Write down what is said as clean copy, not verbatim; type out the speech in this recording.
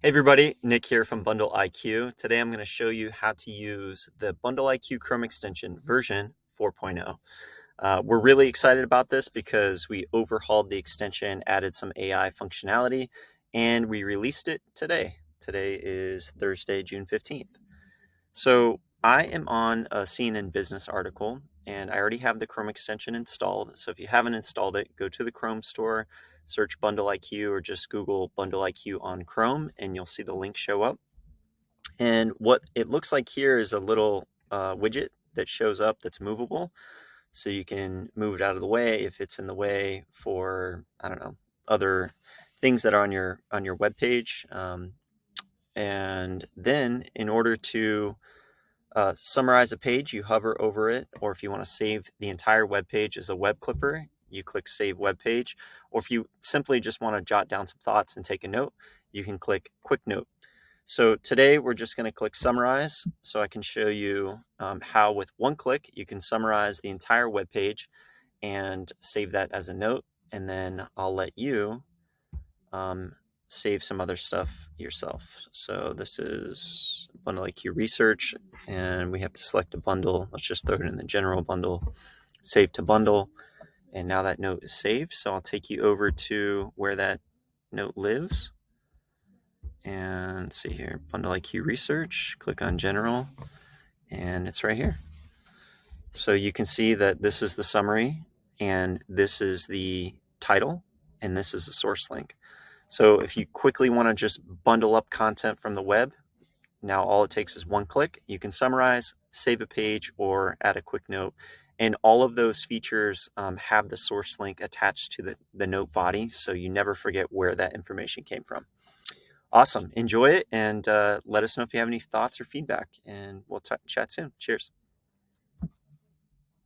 Hey everybody, Nick here from bundleIQ. Today I'm going to show you how to use the bundleIQ Chrome extension version 4.0. We're really excited about this because we overhauled the extension, added some AI functionality, and we released it today. Today is Thursday, June 15th. So I am on a CNN Business article, and I already have the Chrome extension installed. So if you haven't installed it, go to the Chrome store, search bundleIQ, or just Google bundleIQ on Chrome, and you'll see the link show up. And what it looks like here is a little widget that shows up that's movable. So you can move it out of the way if it's in the way for, I don't know, other things that are on your web page. And then in order to summarize a page, you hover over it, or if you want to save the entire web page as a web clipper, you click Save Web Page. Or if you simply just want to jot down some thoughts and take a note, you can click Quick Note. So today we're just going to click Summarize, so I can show you how with one click you can summarize the entire web page and save that as a note, and then I'll let you save some other stuff yourself. So this is bundleIQ Research, and we have to select a bundle. Let's just throw it in the general bundle, save to bundle, and now that note is saved. So I'll take you over to where that note lives. And see here, bundleIQ Research, click on General, and it's right here. So you can see that this is the summary, and this is the title, and this is the source link. So if you quickly want to just bundle up content from the web, now all it takes is one click. You can summarize, save a page, or add a quick note. And all of those features have the source link attached to the note body, so you never forget where that information came from. Awesome. Enjoy it, and let us know if you have any thoughts or feedback, and we'll chat soon. Cheers.